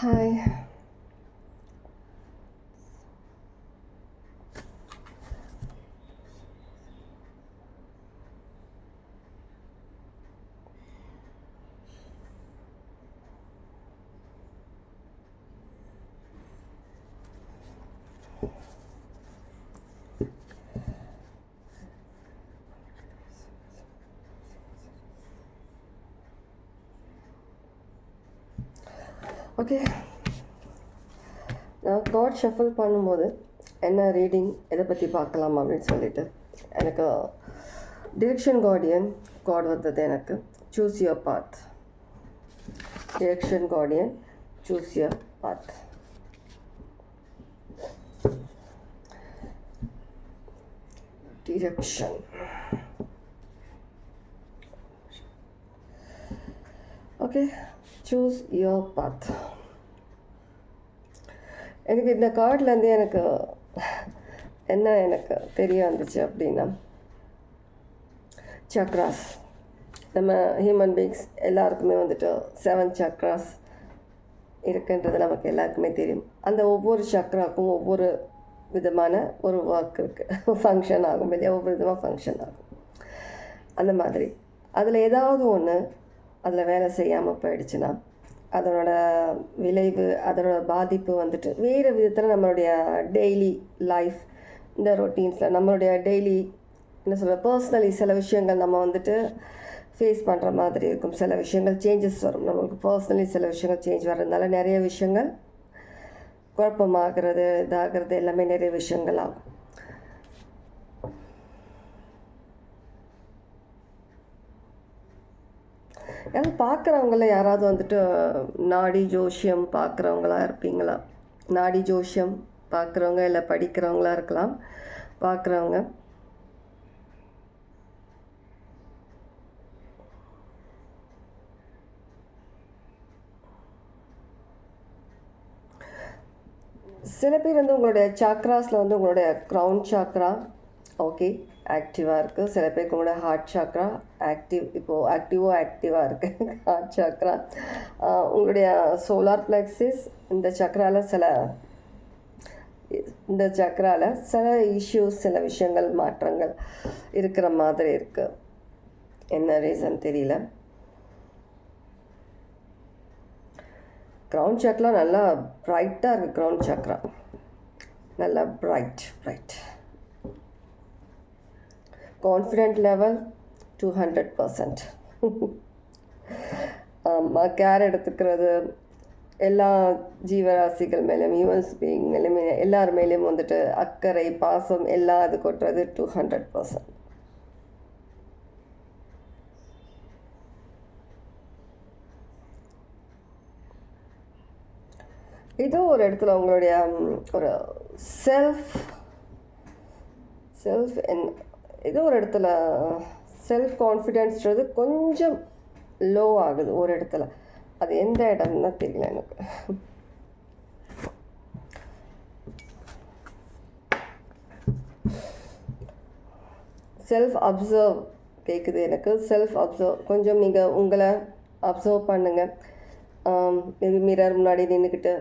Hi. Okay, நான் card shuffle பண்ணும்போது என்ன ரீடிங் எதை பற்றி பார்க்கலாம் அப்படின்னு சொல்லிட்டு எனக்கு டிரெக்ஷன் கார்டியன் கார்டு வந்தது. எனக்கு choose your path. Direction guardian choose your path. Direction. Okay, choose your path. எனக்கு இந்த கார்ட்லேருந்து எனக்கு தெரிய வந்துச்சு அப்படின்னா, சக்ராஸ். நம்ம ஹியூமன் பீங்ஸ் எல்லாருக்குமே 7 சக்ராஸ் இருக்குன்றது நமக்கு எல்லாருக்குமே தெரியும். அந்த ஒவ்வொரு சக்ராவுக்கும் ஒவ்வொரு விதமான ஒரு ஒர்க் இருக்குது, ஃபங்க்ஷன் ஆகும் இல்லையா, ஒவ்வொரு விதமாக ஃபங்க்ஷன் ஆகும். அந்த மாதிரி அதில் ஏதாவது ஒன்று அதில் வேலை செய்யாமல் போயிடுச்சுன்னா அதனோட விளைவு, அதனோட பாதிப்பு வேறு விதத்தில் நம்மளுடைய டெய்லி லைஃப், இந்த ரொட்டீன்ஸில் நம்மளுடைய டெய்லி பர்சனலி சில விஷயங்கள் நம்ம ஃபேஸ் பண்ணுற மாதிரி இருக்கும். சில விஷயங்கள் சேஞ்சஸ் வரும். நம்மளுக்கு பர்சனலி சில விஷயங்கள் சேஞ்ச் வர்றதுனால நிறைய விஷயங்கள் குழப்பமாகிறது, இதாகிறது, எல்லாமே நிறைய விஷயங்கள் ஆகும். ஏன்னா பார்க்குறவங்கள யாராவது நாடி ஜோஷியம் பார்க்குறவங்களா இருப்பீங்களா? நாடி ஜோஷியம் பார்க்குறவங்க இல்லை படிக்கிறவங்களா இருக்கலாம். பார்க்குறவங்க சில பேர் உங்களுடைய சாக்ராஸில் உங்களுடைய க்ரௌன் சாக்ரா ஓகே ஆக்டிவாக இருக்குது. சில பேருக்கு உங்களோட ஹார்ட் சாக்ரா ஆக்டிவாக இருக்குது. ஹார்ட் சாக்ரா, உங்களுடைய சோலார் பிளெக்ஸிஸ், இந்த சக்ராவில் சில இஷ்யூஸ், சில விஷயங்கள், மாற்றங்கள் இருக்கிற மாதிரி இருக்குது. என்ன ரீசன் தெரியல. க்ரௌன் சாக்ரா நல்லா ப்ரைட்டாக இருக்குது. க்ரௌன் சாக்ரா நல்லா ப்ரைட். Confident level 200%. கேர் எடுத்துக்கிறது, எல்லா ஜீவராசிகள் மேலேயும், ஹியூமன்ஸ் பீயிங் மேலேயுமே, எல்லார் மேலேயும் அக்கறை, பாசம் எல்லாம் அது கொட்டுறது 200%. ஏதோ ஒரு இடத்துல உங்களுடைய ஒரு ஏதோ ஒரு இடத்துல செல்ஃப் கான்ஃபிடென்ஸ்ன்றது கொஞ்சம் லோ ஆகுது ஒரு இடத்துல. அது எந்த இடம்னா தெரியல எனக்கு. செல்ஃப் அப்சர்வ் கேட்குது எனக்கு. செல்ஃப் அப்சர்வ் கொஞ்சம் நீங்கள் உங்களை அப்சர்வ் பண்ணுங்கள். மேபி மிரர் முன்னாடி நின்றுக்கிட்டு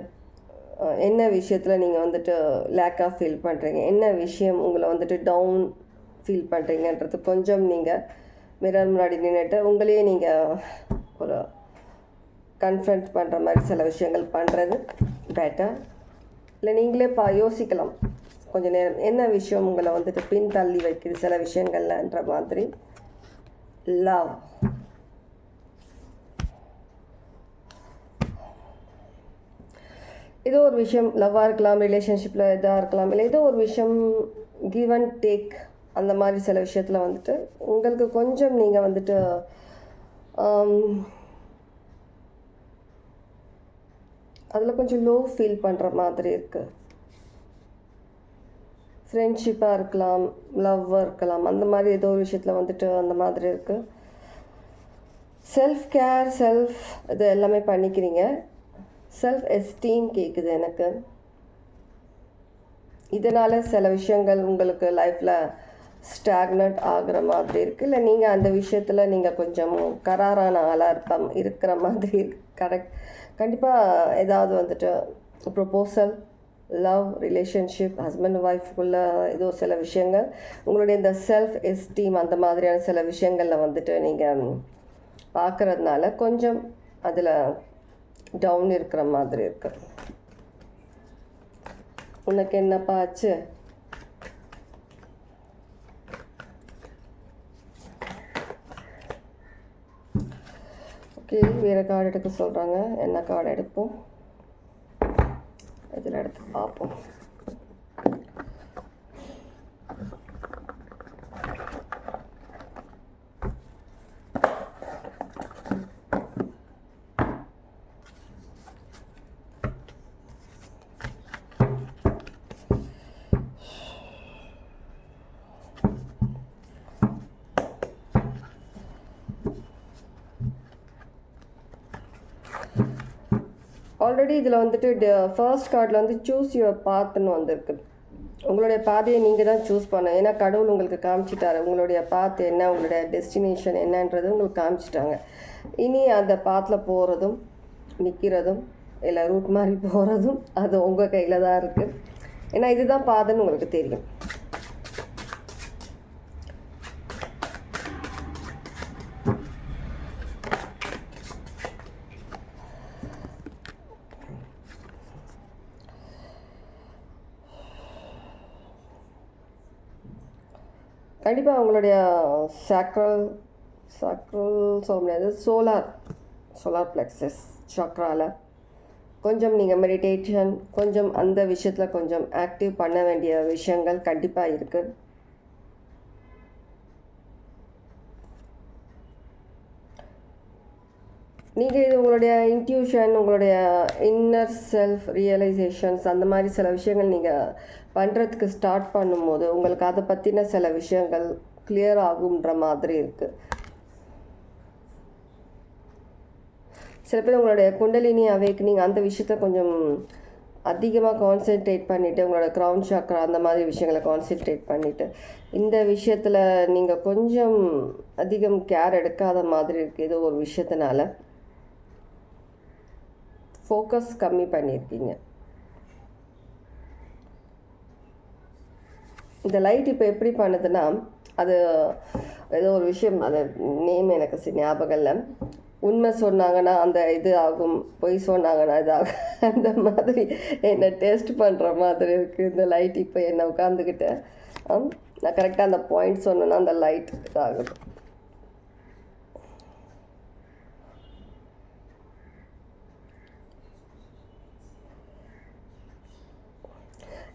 என்ன விஷயத்தில் நீங்கள் லேக்காக ஃபீல் பண்ணுறீங்க, என்ன விஷயம் உங்களை டவுன் ஃபீல் பண்ணுறீங்கன்றது கொஞ்சம் நீங்கள் மிரர் முன்னாடி நின்றுட்டு உங்களையே நீங்கள் ஒரு கன்ஃபரண்ட் பண்ணுற மாதிரி சில விஷயங்கள் பண்ணுறது பெட்டர். இல்லை நீங்களே யோசிக்கலாம் கொஞ்சம் நேரம், என்ன விஷயம் உங்களை பின் தள்ளி வைக்குது சில விஷயங்கள்லன்ற மாதிரி. லவ், ஏதோ ஒரு விஷயம் லவ்வாக இருக்கலாம், ரிலேஷன்ஷிப்பில் இதாக இருக்கலாம், இல்லை ஏதோ ஒரு விஷயம் கிவ் அண்ட் டேக், அந்த மாதிரி சில விஷயத்தில் உங்களுக்கு கொஞ்சம் நீங்கள் அதில் கொஞ்சம் லோ ஃபீல் பண்ணுற மாதிரி இருக்குது. ஃப்ரெண்ட்ஷிப்பாக இருக்கலாம், லவ்வாக இருக்கலாம், அந்த மாதிரி ஏதோ ஒரு விஷயத்தில் அந்த மாதிரி இருக்குது. செல்ஃப் கேர், இது எல்லாமே பண்ணிக்கிறீங்க. செல்ஃப் எஸ்டீம் கேட்குது எனக்கு. இதனால் சில விஷயங்கள் உங்களுக்கு லைஃப்பில் ஸ்டாக்னட் ஆகிற மாதிரி இருக்குது. இல்லை நீங்கள் அந்த விஷயத்தில் நீங்கள் கொஞ்சம் கராரான ஆளாக இருக்கிற மாதிரி இருக்குது. கரெக்ட். கண்டிப்பாக ஏதாவது வந்துட்டு ப்ரொப்போசல், லவ், ரிலேஷன்ஷிப், ஹஸ்பண்ட் ஒய்ஃப்குள்ள ஏதோ சில விஷயங்கள், உங்களுடைய இந்த செல்ஃப் எஸ்டீம் அந்த மாதிரியான சில விஷயங்களில் வந்துட்டு நீங்கள் பார்க்குறதுனால கொஞ்சம் அதில் டவுன் இருக்கிற மாதிரி இருக்கு. உனக்கு என்னப்பா ஆச்சு? ஓகே, வேறு கார்டு எடுக்க சொல்கிறாங்க. என்ன கார்டு எடுப்போம்? இதில் எடுத்து பார்ப்போம். ஆல்ரெடி இதில் வந்துட்டு ஃபர்ஸ்ட் கார்டில் வந்து சூஸ் யுவர் பாத்துன்னு வந்திருக்கு. உங்களுடைய பாதையை நீங்கள் தான் சூஸ் பண்ணணும். ஏன்னா கடவுள் உங்களுக்கு காமிச்சிட்டாரு உங்களுடைய பாத் என்ன, உங்களுடைய டெஸ்டினேஷன் என்னன்றது உங்களுக்கு காமிச்சிட்டாங்க. இனி அந்த பாத்தில் போகிறதும் நிற்கிறதும் இல்லை ரூட் மாதிரி போகிறதும் அது உங்கள் கையில் தான் இருக்குது. ஏன்னா இதுதான் பாதைன்னு உங்களுக்கு தெரியும். கண்டிப்பாக உங்களுடைய சாக்ரல் சொல்ல முடியாது, சோலார் பிளெக்ஸஸ் சக்ராவில் கொஞ்சம் நீங்கள் மெடிடேஷன், கொஞ்சம் அந்த விஷயத்தில் கொஞ்சம் ஆக்டிவ் பண்ண வேண்டிய விஷயங்கள் கண்டிப்பாக இருக்குது. நீங்கள் இது உங்களுடைய இன்ட்யூஷன், உங்களுடைய இன்னர் செல்ஃப் ரியலைசேஷன்ஸ் அந்த மாதிரி சில விஷயங்கள் நீங்கள் பண்ணுறதுக்கு ஸ்டார்ட் பண்ணும்போது உங்களுக்கு அதை பற்றின சில விஷயங்கள் கிளியர் ஆகுன்ற மாதிரி இருக்குது. சில பேர் உங்களுடைய குண்டலினி அவேக்னிங் அந்த விஷயத்த கொஞ்சம் அதிகமாக கான்சென்ட்ரேட் பண்ணிவிட்டு உங்களோட க்ரௌன் சக்ரா அந்த மாதிரி விஷயங்களை கான்சென்ட்ரேட் பண்ணிவிட்டு இந்த விஷயத்தில் நீங்கள் கொஞ்சம் அதிகம் கேர் எடுக்காத மாதிரி இருக்குது. ஏதோ ஒரு விஷயத்தினால ஃபோக்கஸ் கம்மி பண்ணியிருக்கீங்க. இந்த லைட் இப்போ எப்படி பண்ணுதுன்னா, அது ஏதோ ஒரு விஷயம், அது நேம் எனக்கு ஞாபகம் இல்லை. உண்மை சொன்னாங்கன்னா அந்த இது ஆகும், பொய் சொன்னாங்கன்னா இது ஆகும், அந்த மாதிரி என்னை டெஸ்ட் பண்ணுற மாதிரி இருக்குது இந்த லைட். இப்போ என்னை உட்காந்துக்கிட்டு நான் கரெக்டாக அந்த பாயிண்ட் சொன்னேன்னா அந்த லைட் இதாகுது.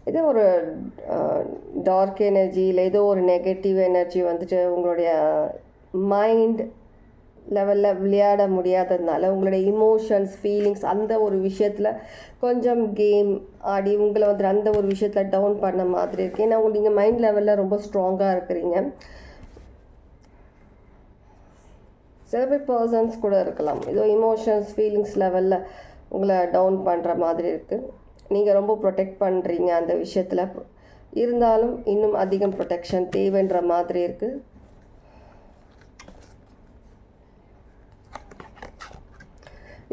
ஏதோ ஒரு டார்க் எனர்ஜி இல்லை ஏதோ ஒரு நெகட்டிவ் எனர்ஜி வந்துட்டு உங்களுடைய மைண்ட் லெவலில் விளையாட முடியாததுனால உங்களுடைய இமோஷன்ஸ், ஃபீலிங்ஸ் அந்த ஒரு விஷயத்தில் கொஞ்சம் கேம் ஆடி உங்களை வந்துட்டு அந்த ஒரு விஷயத்தில் டவுன் பண்ண மாதிரி இருக்குது. ஏன்னா நீங்கள் மைண்ட் லெவலில் ரொம்ப ஸ்ட்ராங்காக இருக்கிறீங்க. சில பேர் பர்சன்ஸ் கூட இருக்கலாம், ஏதோ இமோஷன்ஸ், ஃபீலிங்ஸ் லெவலில் உங்களை டவுன் பண்ணுற மாதிரி இருக்குது. நீங்கள் ரொம்ப ப்ரொடெக்ட் பண்ணுறீங்க அந்த விஷயத்தில், இருந்தாலும் இன்னும் அதிகம் ப்ரொடெக்ஷன் தேவைன்ற மாதிரி இருக்குது.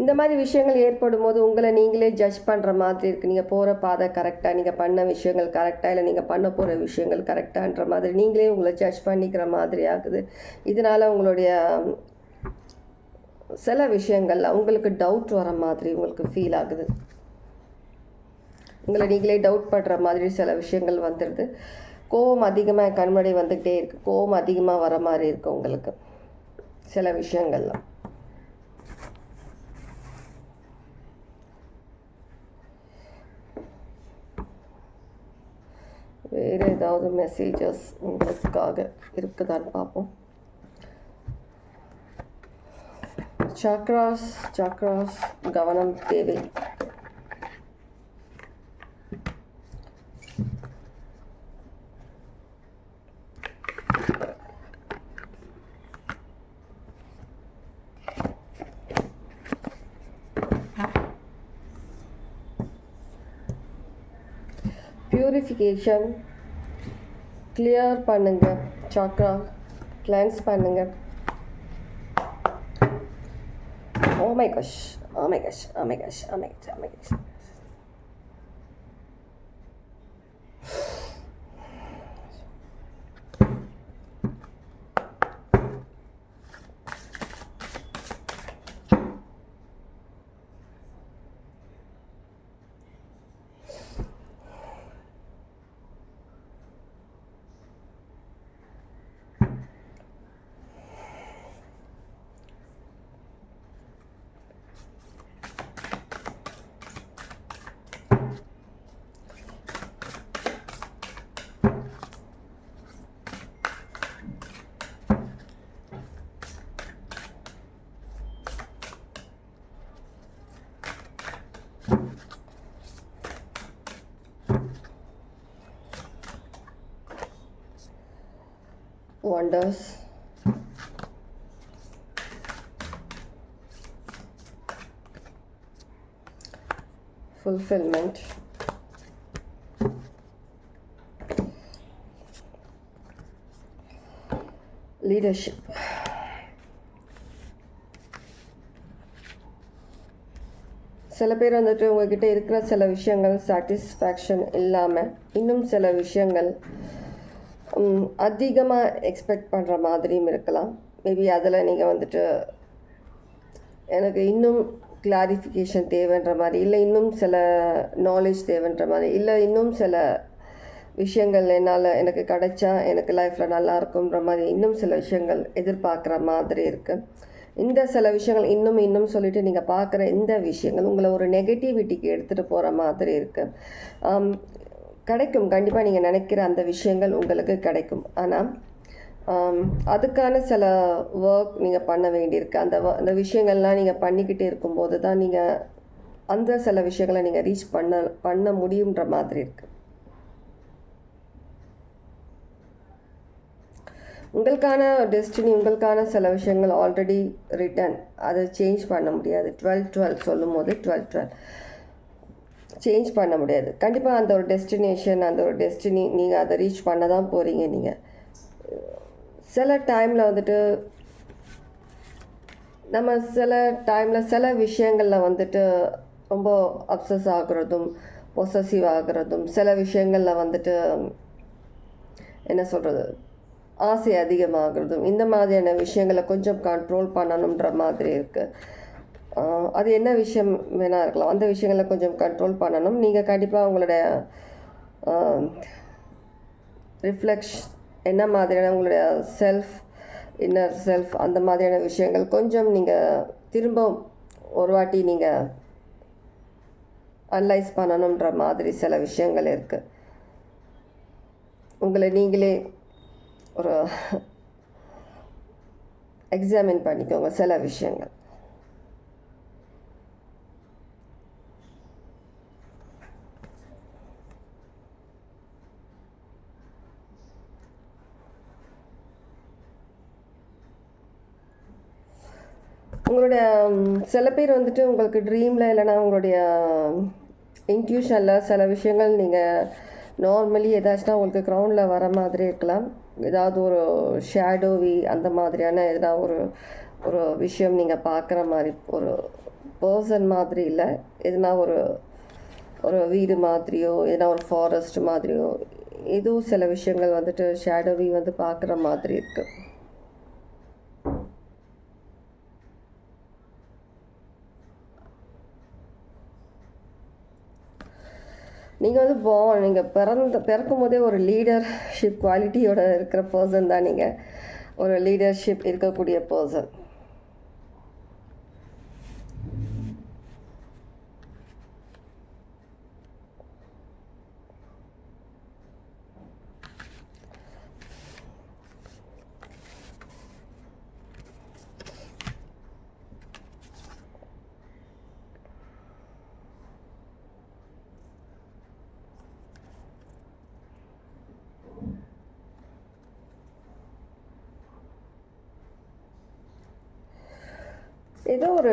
இந்த மாதிரி விஷயங்கள் ஏற்படும் போது உங்களை நீங்களே ஜட்ஜ் பண்ணுற மாதிரி இருக்குது. நீங்கள் போகிற பாதை கரெக்டாக, நீங்கள் பண்ண விஷயங்கள் கரெக்டாக, இல்லை நீங்கள் பண்ண போகிற விஷயங்கள் கரெக்டான்ற மாதிரி நீங்களே உங்களை ஜட்ஜ் பண்ணிக்கிற மாதிரி ஆகுது. இதனால் உங்களுடைய சில விஷயங்கள்ல உங்களுக்கு டவுட் வர மாதிரி உங்களுக்கு ஃபீல் ஆகுது. உங்களை நீங்களே டவுட் பண்ணுற மாதிரி சில விஷயங்கள் வந்துடுது. கோபம் அதிகமாக கண்முன்னாடி வந்துக்கிட்டே இருக்குது. கோபம் அதிகமாக வர மாதிரி இருக்குது உங்களுக்கு சில விஷயங்கள்லாம். வேறு ஏதாவது மெசேஜஸ் உங்களுக்காக இருக்குதான்னு பார்ப்போம். சக்ராஸ் கவனம் தேவை. பியூரிஃபிகேஷன், கிளியர் பண்ணுங்க, சக்ரா கிளென்ஸ் பண்ணுங்க. Oh my gosh. Oh my gosh. Oh my gosh. Oh my gosh. Oh my gosh. Wonders. Fulfillment. Leadership. சில பேர் வந்துட்டு உங்ககிட்ட இருக்கிற சில விஷயங்கள் சாட்டிஸ்ஃபேக்ஷன் இல்லாமல் இன்னும் சில விஷயங்கள் அதிகமாக எக்ஸ்பெக்ட் பண்ணுற மாதிரியும் இருக்கலாம். மேபி அதில் நீங்கள் வந்துட்டு எனக்கு இன்னும் கிளாரிஃபிகேஷன் தேவைன்ற மாதிரி, இல்லை இன்னும் சில நாலேஜ் தேவைன்ற மாதிரி, இல்லை இன்னும் சில விஷயங்கள் எனக்கு கிடைச்சா எனக்கு லைஃப்பில் நல்லா இருக்குன்ற மாதிரி இன்னும் சில விஷயங்கள் எதிர்பார்க்குற மாதிரி இருக்குது. இந்த சில விஷயங்கள் இன்னும் சொல்லிவிட்டு நீங்கள் பார்க்குற இந்த விஷயங்கள் உங்களை ஒரு நெகட்டிவிட்டிக்கு எடுத்துகிட்டு போகிற மாதிரி இருக்குது. கிடைக்கும், கண்டிப்பாக நீங்கள் நினைக்கிற அந்த விஷயங்கள் உங்களுக்கு கிடைக்கும். ஆனால் அதுக்கான சில ஒர்க் நீங்கள் பண்ண வேண்டியிருக்கு. அந்த விஷயங்கள்லாம் நீங்கள் பண்ணிக்கிட்டே இருக்கும்போது தான் நீங்கள் அந்த சில விஷயங்களை நீங்கள் ரீச் பண்ண முடியுன்ற மாதிரி இருக்குது. உங்களுக்கான டெஸ்டினி, உங்களுக்கான சில விஷயங்கள் ஆல்ரெடி ரிட்டன், அதை சேஞ்ச் பண்ண முடியாது. 12-12 சொல்லும் போது 12-12 சேஞ்ச் பண்ண முடியாது. கண்டிப்பாக அந்த ஒரு டெஸ்டினேஷன், அந்த ஒரு டெஸ்டினி நீங்கள் அதை ரீச் பண்ண தான் போகிறீங்க. நீங்கள் சில டைமில் வந்துட்டு நம்ம சில விஷயங்களில் வந்துட்டு ரொம்ப அப்சஸ் ஆகுறதும் பொசசிவ் ஆகுறதும், சில விஷயங்களில் வந்துட்டு என்ன சொல்கிறது, ஆசை அதிகமாகிறதும், இந்த மாதிரியான விஷயங்களை கொஞ்சம் கண்ட்ரோல் பண்ணணுன்ற மாதிரி இருக்குது. அது என்ன விஷயம் வேணால் இருக்கலாம், அந்த விஷயங்களை கொஞ்சம் கண்ட்ரோல் பண்ணணும். நீங்கள் கண்டிப்பாக உங்களுடைய என்ன மாதிரியான உங்களுடைய இன்னர் செல்ஃப் அந்த மாதிரியான விஷயங்கள் கொஞ்சம் நீங்கள் திரும்ப ஒரு வாட்டி நீங்கள் அனலைஸ் பண்ணணுன்ற மாதிரி சில விஷயங்கள் இருக்குது. உங்களை நீங்களே ஒரு எக்ஸாமின் பண்ணிக்கோங்க சில விஷயங்கள். உங்களுடைய சில பேர் வந்துட்டு உங்களுக்கு ட்ரீமில் இல்லைனா உங்களுடைய இன்ட்யூஷனில் சில விஷயங்கள் நீங்கள் நார்மலி ஏதாச்சும் உங்களுக்கு க்ரௌண்டில் வர மாதிரி இருக்கலாம். ஏதாவது ஒரு ஷேடோவி அந்த மாதிரியான எதனா ஒரு விஷயம் நீங்கள் பார்க்குற மாதிரி, ஒரு பர்சன் மாதிரி இல்லை, எதுனா ஒரு வீடு மாதிரியோ, எதனா ஒரு ஃபாரஸ்ட் மாதிரியோ, இதுவும் சில விஷயங்கள் வந்துட்டு ஷேடோவி வந்து பார்க்குற மாதிரி இருக்குது. நீங்கள் வந்து நீங்கள் பிறக்கும் போதே ஒரு லீடர்ஷிப் குவாலிட்டியோட இருக்கிற பர்சன் தான். நீங்கள் ஒரு லீடர்ஷிப் இருக்கக்கூடிய பர்சன். ஏதோ ஒரு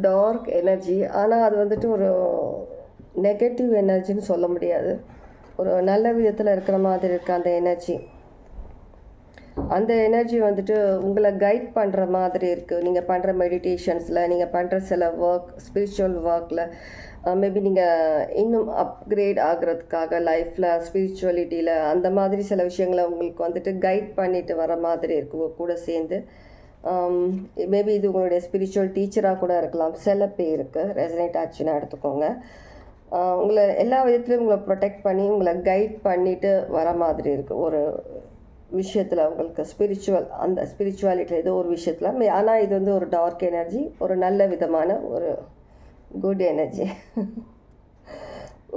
டார்க் எனர்ஜி, ஆனால் அது வந்துட்டு ஒரு நெகட்டிவ் எனர்ஜின்னு சொல்ல முடியாது. ஒரு நல்ல விதத்தில் இருக்கிற மாதிரி இருக்க அந்த எனர்ஜி. அந்த எனர்ஜி வந்துட்டு உங்களை கைட் பண்ணுற மாதிரி இருக்குது. நீங்கள் பண்ணுற மெடிடேஷன்ஸில், நீங்கள் பண்ணுற சில ஸ்பிரிச்சுவல் ஒர்க்கில் மேபி நீங்கள் இன்னும் அப்கிரேட் ஆகிறதுக்காக லைஃப்பில் ஸ்பிரிச்சுவலிட்டியில் அந்த மாதிரி சில விஷயங்களை உங்களுக்கு வந்துட்டு கைட் பண்ணிட்டு வர மாதிரி இருக்குது கூட சேர்ந்து. மேபி இது உங்களுடைய ஸ்பிரிச்சுவல் டீச்சராக கூட இருக்கலாம். சில பேருக்கு ரெசனேட் ஆச்சுன்னா எடுத்துக்கோங்க. உங்களை எல்லா விதத்துலையும் உங்களை ப்ரொடெக்ட் பண்ணி உங்களை கைட் பண்ணிட்டு வர மாதிரி இருக்குது ஒரு விஷயத்தில். உங்களுக்கு அந்த ஸ்பிரிச்சுவாலிட்டியில் ஏதோ ஒரு விஷயத்தில். ஆனால் இது வந்து ஒரு டார்க் எனர்ஜி, ஒரு நல்ல விதமான ஒரு குட் எனர்ஜி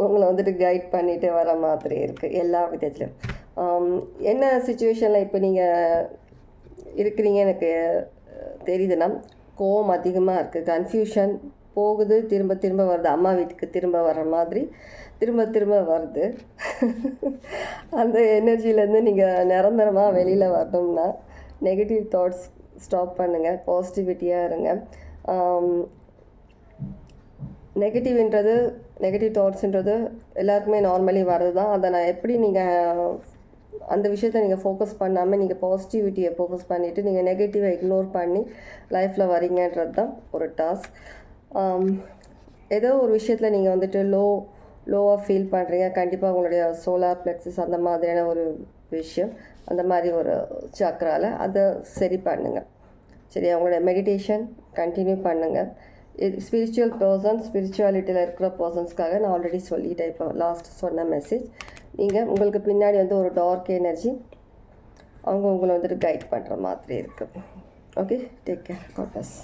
உங்களை வந்துட்டு கைட் பண்ணிட்டு வர மாதிரி இருக்குது எல்லா விதத்துலையும். என்ன சுச்சுவேஷனில் இப்போ நீங்கள் இருக்கிறீங்க எனக்கு தெரியுதுன்னா, கோவம் அதிகமாக இருக்குது, கன்ஃபியூஷன் போகுது, திரும்ப திரும்ப வருது, அம்மா வீட்டுக்கு திரும்ப வர மாதிரி திரும்ப திரும்ப வருது. அந்த எனர்ஜிலேருந்து நீங்கள் நிரந்தரமாக வெளியில் வரணும்னா நெகட்டிவ் தாட்ஸ் ஸ்டாப் பண்ணுங்கள், பாசிட்டிவிட்டியாக இருங்க. நெகட்டிவ் தாட்ஸுன்றது எல்லாருக்குமே நார்மலி வர்றது தான். அதை நான் எப்படி நீங்கள் அந்த விஷயத்தை நீங்கள் ஃபோக்கஸ் பண்ணாமல் நீங்கள் பாசிட்டிவிட்டியை ஃபோக்கஸ் பண்ணிவிட்டு நீங்கள் நெகட்டிவை இக்னோர் பண்ணி லைஃப்பில் வரீங்கன்றது தான் ஒரு டாஸ்க். ஏதோ ஒரு விஷயத்தில் நீங்கள் வந்துட்டு லோவாக ஃபீல் பண்ணுறீங்க, கண்டிப்பாக உங்களுடைய சோலார் பிளெக்ஸஸ் அந்த மாதிரியான ஒரு விஷயம், அந்த மாதிரி ஒரு சக்கரால் அதை சரி பண்ணுங்கள். சரி, அவங்களோட மெடிடேஷன் கண்டினியூ பண்ணுங்கள். ஸ்பிரிச்சுவாலிட்டியில் இருக்கிற பர்சன்ஸ்க்காக நான் ஆல்ரெடி சொல்லிட்டேன். இப்போ லாஸ்ட் சொன்ன மெசேஜ், நீங்கள் உங்களுக்கு பின்னாடி வந்து ஒரு டார்க் எனர்ஜி அவங்க உங்களை வந்துட்டு கைட் பண்ணுற மாதிரி இருக்குது. Okay, take care, god plus.